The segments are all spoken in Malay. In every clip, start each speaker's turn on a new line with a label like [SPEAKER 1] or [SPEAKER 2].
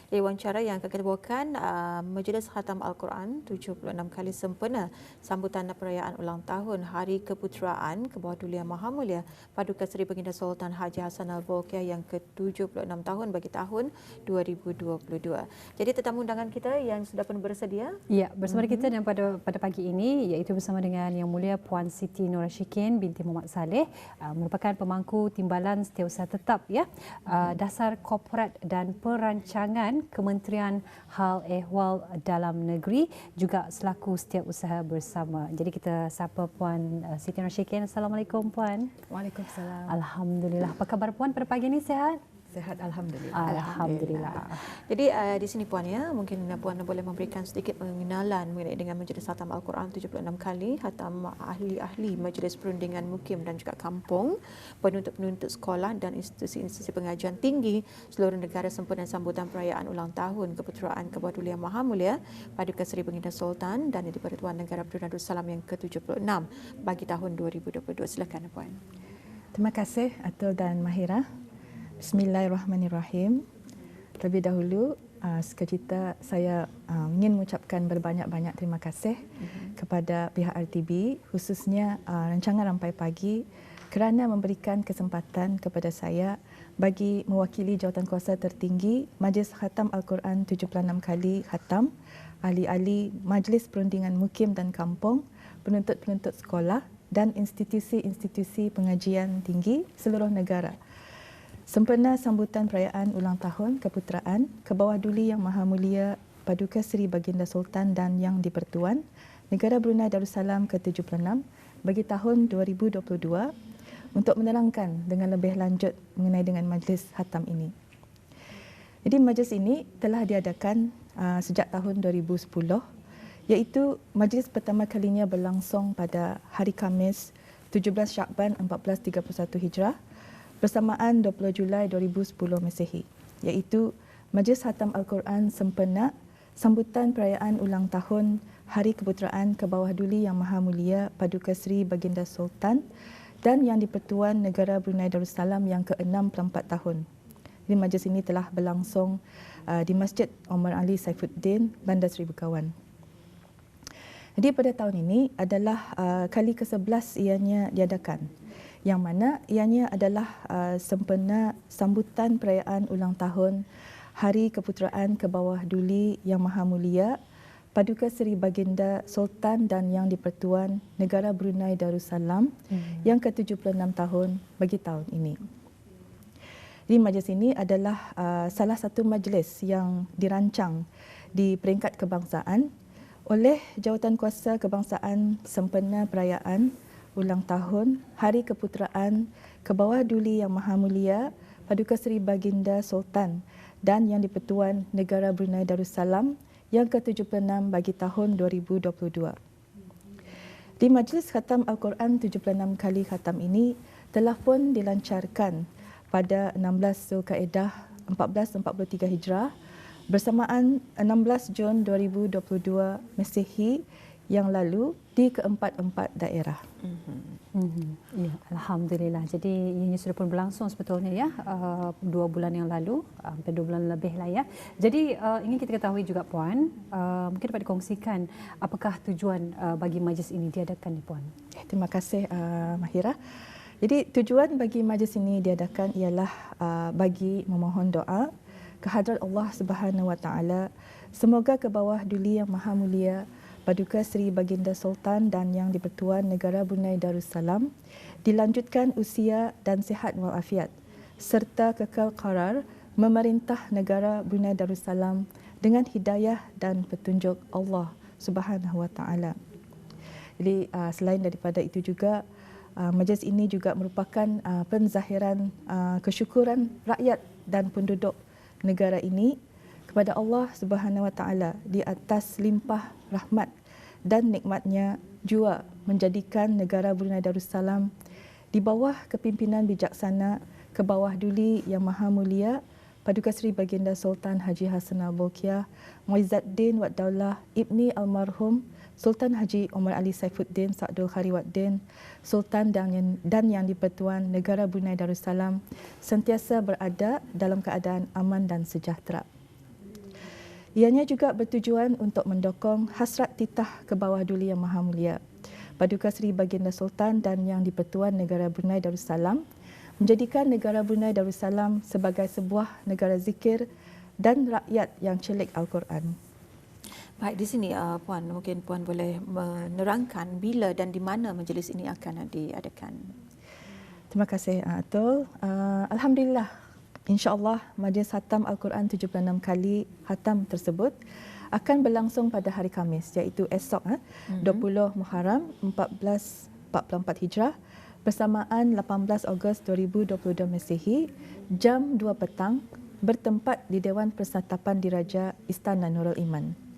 [SPEAKER 1] wawancara yang akan kita bawakan Majlis Khatam Al-Quran 76 kali sempena sambutan perayaan ulang tahun Hari Keputeraan ke bawah Duli Yang Maha Mulia Paduka Seri Baginda Sultan Haji Hassan Al-Bolkiah yang ke-76 tahun bagi tahun 2022. Jadi tetamu undangan kita yang sudah pun bersedia.
[SPEAKER 2] Ya, bersama kita dan pada pagi ini iaitu bersama dengan Yang Mulia Puan Siti Nurashikin binti Muhammad Saleh, merupakan pemangku Timbalan Setiausaha Tetap Dasar Korporat dan Perancangan Kementerian Hal Ehwal Dalam Negeri, juga selaku Setiausaha Bersama. Jadi kita sapa Puan Siti Nurashikin. Assalamualaikum Puan.
[SPEAKER 3] Waalaikumsalam.
[SPEAKER 2] Alhamdulillah. Apa khabar Puan pada pagi ini, sihat?
[SPEAKER 3] Sehat, alhamdulillah.
[SPEAKER 2] Alhamdulillah.
[SPEAKER 1] Jadi di sini Puan ya, mungkin Puan boleh memberikan sedikit pengenalan mengenai dengan Majlis Khatam Al-Quran 76 kali, khatam ahli-ahli Majlis Perundingan Mukim dan juga Kampung, penuntut-penuntut sekolah dan institusi-institusi pengajian tinggi seluruh negara sempena sambutan perayaan ulang tahun Keputeraan ke bawah Duli Yang Maha Mulia Paduka Seri Baginda Sultan dan Di-Pertuan Negara Brunei Darussalam yang ke-76 bagi tahun 2022. Silakan Puan.
[SPEAKER 3] Terima kasih Atul dan Mahira. Bismillahirrahmanirrahim. Terlebih dahulu, sekejap saya ingin mengucapkan berbanyak-banyak terima kasih kepada pihak RTB, khususnya rancangan Rampai Pagi, kerana memberikan kesempatan kepada saya bagi mewakili jawatankuasa tertinggi Majlis Khatam Al-Quran 76 kali khatam, ahli-ahli Majlis Perundingan Mukim dan Kampung, penuntut-penuntut sekolah dan institusi-institusi pengajian tinggi seluruh negara sempena sambutan perayaan ulang tahun Keputeraan ke bawah Duli Yang Maha Mulia Paduka Seri Baginda Sultan dan Yang di-Pertuan Negara Brunei Darussalam ke-76 bagi tahun 2022 untuk menerangkan dengan lebih lanjut mengenai dengan majlis khatam ini. Jadi majlis ini telah diadakan sejak tahun 2010, iaitu majlis pertama kalinya berlangsung pada hari Khamis 17 Syakban 1431 Hijrah bersamaan 20 Julai 2010 Masehi, iaitu Majlis Khatam Al-Quran sempena sambutan perayaan ulang tahun Hari Keputeraan ke bawah Duli Yang Maha Mulia Paduka Seri Baginda Sultan dan Yang di-Pertuan Negara Brunei Darussalam yang ke-64 tahun. Jadi majlis ini telah berlangsung di Masjid Omar Ali Saifuddin, Bandar Seri Begawan. Jadi pada tahun ini adalah kali ke-11 ianya diadakan, yang mana ianya adalah sempena sambutan perayaan ulang tahun Hari Keputeraan ke bawah Duli Yang Maha Mulia Paduka Seri Baginda Sultan dan Yang di-Pertuan Negara Brunei Darussalam yang ke-76 tahun bagi tahun ini. Jadi majlis ini adalah salah satu majlis yang dirancang di peringkat kebangsaan oleh Jawatankuasa Kebangsaan sempena perayaan ulang tahun Hari Keputeraan ke bawah Duli Yang Maha Mulia Paduka Seri Baginda Sultan dan Yang di-Pertuan Negara Brunei Darussalam yang ke-76 bagi tahun 2022. Di Majlis Khatam Al-Quran 76 kali khatam ini telah pun dilancarkan pada 16 Zulkaidah 1443 Hijrah bersamaan 16 Jun 2022 Masehi yang lalu di keempat-empat daerah.
[SPEAKER 2] Ya, Alhamdulillah. Jadi ini sudah pun berlangsung sebetulnya ya, 2 bulan yang lalu, hampir 2 bulan lebih lah ya. Jadi ingin kita ketahui juga Puan, mungkin dapat dikongsikan apakah tujuan bagi majlis ini diadakan ni Puan?
[SPEAKER 3] Terima kasih Mahira. Jadi tujuan bagi majlis ini diadakan ialah bagi memohon doa kehadrat Allah Subhanahu Wa Taala semoga ke bawah Duli Yang Maha Mulia Paduka Seri Baginda Sultan dan Yang di-Pertuan Negara Brunei Darussalam dilanjutkan usia dan sihat walafiat serta kekal qarar memerintah negara Brunei Darussalam dengan hidayah dan petunjuk Allah Subhanahu Wa Taala. Jadi selain daripada itu juga majlis ini juga merupakan penzahiran kesyukuran rakyat dan penduduk negara ini kepada Allah Subhanahu Wa Taala di atas limpah rahmat dan nikmatnya jua menjadikan negara Brunei Darussalam di bawah kepimpinan bijaksana ke bawah Duli Yang Maha Mulia Paduka Seri Baginda Sultan Haji Hassan Al-Bolkiah Muizzuddin Wad Daulah Ibni Almarhum Sultan Haji Omar Ali Saifuddin Sa'dul Khariwaddin Sultan dan Yang di-Pertuan Negara Brunei Darussalam sentiasa berada dalam keadaan aman dan sejahtera. Ianya juga bertujuan untuk mendokong hasrat titah ke bawah Duli Yang Maha Mulia Paduka Seri Baginda Sultan dan Yang di-Pertuan Negara Brunei Darussalam menjadikan negara Brunei Darussalam sebagai sebuah negara zikir dan rakyat yang celik Al-Quran.
[SPEAKER 1] Baik, di sini Puan, mungkin Puan boleh menerangkan bila dan di mana majlis ini akan diadakan.
[SPEAKER 3] Terima kasih Atul. Alhamdulillah, insya-Allah majlis khatam Al-Quran 76 kali khatam tersebut akan berlangsung pada hari Khamis, iaitu esok 20 Muharram 1444 Hijrah bersamaan 18 Ogos 2022 Masihi jam 2 petang bertempat di Dewan Persatapan Diraja Istana Nurul Iman.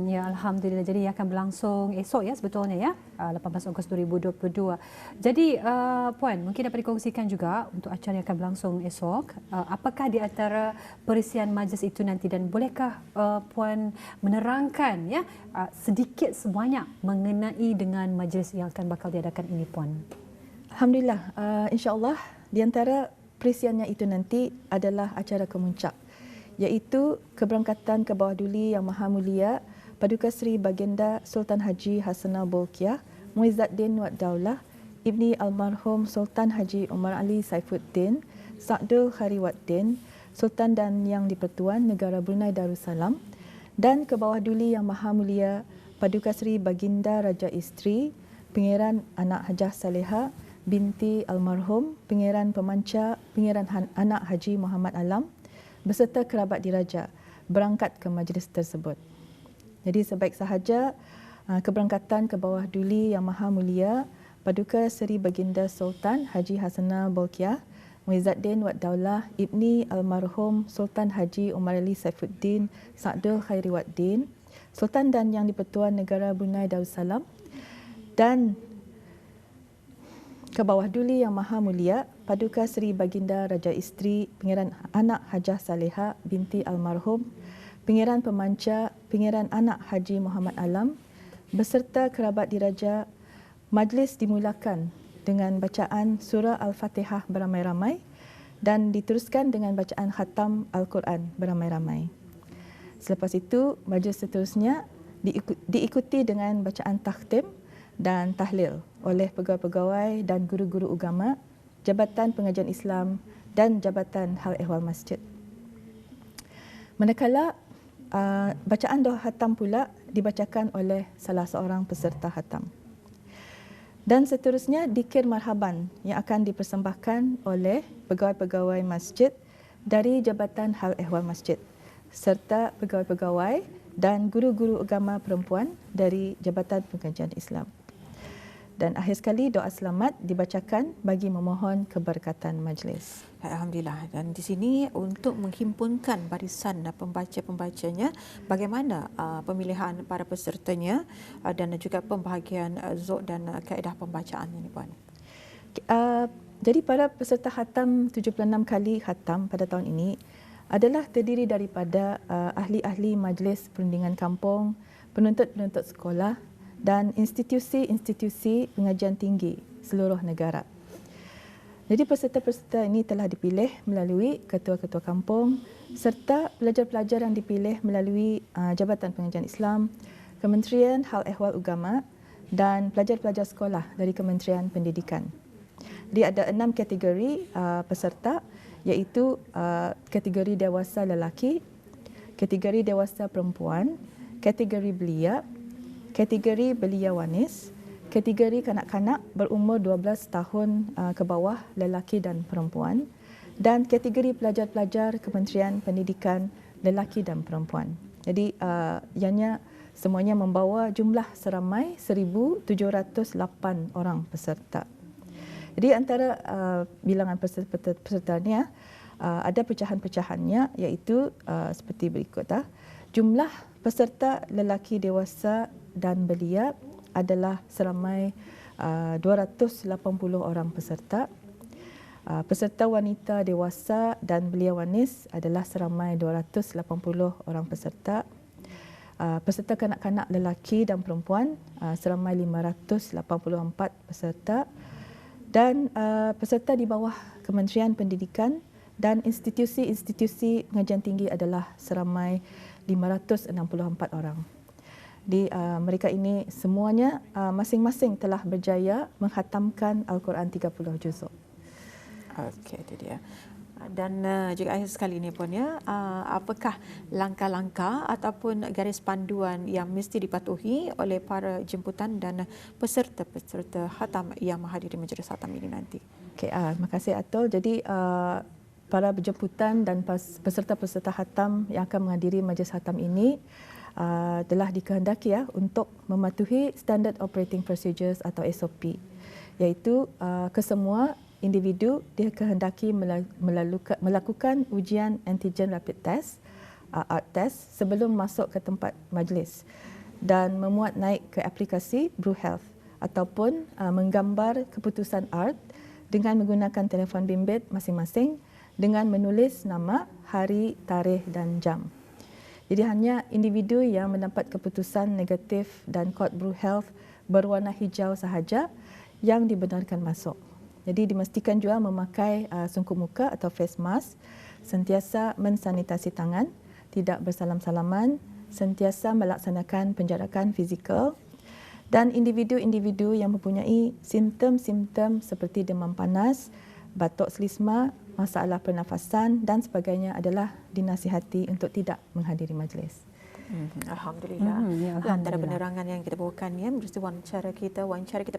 [SPEAKER 2] Ya, Alhamdulillah. Jadi ia akan berlangsung esok ya sebetulnya ya, 18 Ogos 2022. Jadi Puan, mungkin dapat dikongsikan juga untuk acara yang akan berlangsung esok, apakah di antara perisian majlis itu nanti dan bolehkah Puan menerangkan ya sedikit sebanyak mengenai dengan majlis yang akan bakal diadakan ini, Puan?
[SPEAKER 3] Alhamdulillah, insya-Allah di antara perisiannya itu nanti adalah acara kemuncak, iaitu keberangkatan ke bawah Duli Yang Maha Mulia Paduka Seri Baginda Sultan Haji Hassanal Bolkiah Muizzaddin Wad Daulah Ibni Almarhum Sultan Haji Umar Ali Saifuddin Sa'dul Khairi Waddin Sultan dan Yang di-Pertuan Negara Brunei Darussalam dan ke bawah Duli Yang Maha Mulia Paduka Seri Baginda Raja Isteri Pangeran Anak Hajah Saleha binti Almarhum Pangeran Pemancar Pangeran Anak Haji Muhammad Alam beserta kerabat diraja berangkat ke majlis tersebut. Jadi sebaik sahaja keberangkatan ke bawah Duli Yang Maha Mulia Paduka Seri Baginda Sultan Haji Hassanal Bolkiah Muizzaddin Wad Daulah Ibni Almarhum Sultan Haji Umar Ali Saifuddin Sa'dul Khairi Waddin Sultan dan Yang di-Pertuan Negara Brunei Darussalam dan ke bawah Duli Yang Maha Mulia Paduka Seri Baginda Raja Isteri Pangeran Anak Hajah Saleha binti Almarhum Pangeran Pemancar Pangeran Anak Haji Muhammad Alam beserta kerabat diraja. Majlis dimulakan dengan bacaan surah Al-Fatihah beramai-ramai dan diteruskan dengan bacaan khatam Al-Quran beramai-ramai. Selepas itu, majlis seterusnya diikuti dengan bacaan takhtim dan tahlil oleh pegawai-pegawai dan guru-guru agama, Jabatan Pengajian Islam dan Jabatan Hal Ehwal Masjid. Manakala bacaan doa khatam pula dibacakan oleh salah seorang peserta khatam. Dan seterusnya dikir marhaban yang akan dipersembahkan oleh pegawai-pegawai masjid dari Jabatan Hal Ehwal Masjid serta pegawai-pegawai dan guru-guru agama perempuan dari Jabatan Pengajian Islam. Dan akhir sekali doa selamat dibacakan bagi memohon keberkatan majlis.
[SPEAKER 1] Alhamdulillah. Dan di sini untuk menghimpunkan barisan pembaca-pembacanya, bagaimana pemilihan para pesertanya dan juga pembahagian zuk dan kaedah pembacaan ini, Puan?
[SPEAKER 3] Jadi para peserta khatam 76 kali khatam pada tahun ini adalah terdiri daripada ahli-ahli majlis perundingan kampung, penuntut-penuntut sekolah dan institusi-institusi pengajian tinggi seluruh negara. Jadi peserta-peserta ini telah dipilih melalui ketua-ketua kampung serta pelajar-pelajar yang dipilih melalui Jabatan Pengajian Islam, Kementerian Hal Ehwal Agama dan pelajar-pelajar sekolah dari Kementerian Pendidikan. Jadi ada 6 kategori peserta, iaitu kategori dewasa lelaki, kategori dewasa perempuan, kategori belia, kategori belia wanis, kategori kanak-kanak berumur 12 tahun ke bawah lelaki dan perempuan dan kategori pelajar-pelajar Kementerian Pendidikan lelaki dan perempuan. Jadi ianya semuanya membawa jumlah seramai 1,708 orang peserta. Jadi antara bilangan pesertanya ada pecahan-pecahannya, iaitu seperti berikut. Jumlah peserta lelaki dewasa dan belia adalah seramai 280 orang peserta. Peserta wanita dewasa dan belia wanis adalah seramai 280 orang peserta. Peserta kanak-kanak lelaki dan perempuan seramai 584 peserta. Dan peserta di bawah Kementerian Pendidikan dan institusi-institusi pengajian tinggi adalah seramai 564 orang. Mereka ini semuanya masing-masing telah berjaya menghatamkan Al-Quran 30 juzuk.
[SPEAKER 1] Okey, itu dia. Dan juga akhir sekali ini pun ya, apakah langkah-langkah ataupun garis panduan yang mesti dipatuhi oleh para jemputan dan peserta-peserta khatam yang menghadiri majlis khatam ini nanti?
[SPEAKER 3] Okey, terima kasih Atul. Jadi para jemputan dan peserta-peserta khatam yang akan menghadiri majlis khatam ini telah dikehendaki untuk mematuhi Standard Operating Procedures atau SOP, iaitu kesemua individu dikehendaki melakukan ujian antigen rapid test, ART test sebelum masuk ke tempat majlis dan memuat naik ke aplikasi BruHealth ataupun menggambar keputusan ART dengan menggunakan telefon bimbit masing-masing dengan menulis nama, hari, tarikh dan jam. Jadi hanya individu yang mendapat keputusan negatif dan kod BruHealth berwarna hijau sahaja yang dibenarkan masuk. Jadi dimastikan juga memakai sungkup muka atau face mask, sentiasa mensanitasi tangan, tidak bersalam-salaman, sentiasa melaksanakan penjarakan fizikal, dan individu-individu yang mempunyai simptom-simptom seperti demam panas, batuk selisma, masalah pernafasan dan sebagainya adalah dinasihati untuk tidak menghadiri majlis.
[SPEAKER 1] Alhamdulillah. Antara penerangan yang kita bawakan ya, menerusi wawancara kita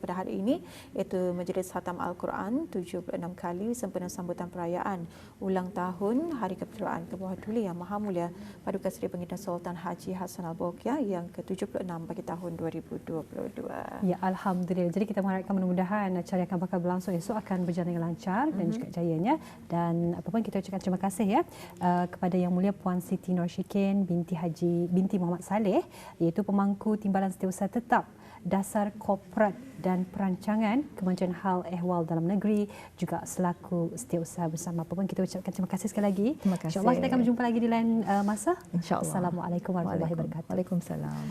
[SPEAKER 1] pada hari ini, iaitu Majlis Khatam Al-Quran 76 kali sempena sambutan perayaan ulang tahun Hari Kepeteraan Kebuah Duli Yang Maha Mulia Paduka Seri Pengidah Sultan Haji Hassan Al-Bolkiah yang ke-76 bagi tahun 2022.
[SPEAKER 2] Ya, Alhamdulillah. Jadi kita mengharapkan mudah-mudahan acara yang akan bakal berlangsung esok akan berjalan dengan lancar dan juga jayanya. Dan apa pun kita ucapkan terima kasih ya kepada Yang Mulia Puan Siti Norshikin binti Muhammad Saleh, iaitu pemangku Timbalan Setiausaha Tetap Dasar Korporat dan Perancangan Kementerian Hal Ehwal Dalam Negeri, juga selaku setiausaha bersama. Apa pun kita ucapkan terima kasih sekali lagi.
[SPEAKER 3] Terima kasih.
[SPEAKER 2] InsyaAllah kita akan berjumpa lagi di lain masa.
[SPEAKER 3] InsyaAllah.
[SPEAKER 2] Assalamualaikum warahmatullahi wabarakatuh.
[SPEAKER 3] Waalaikumsalam.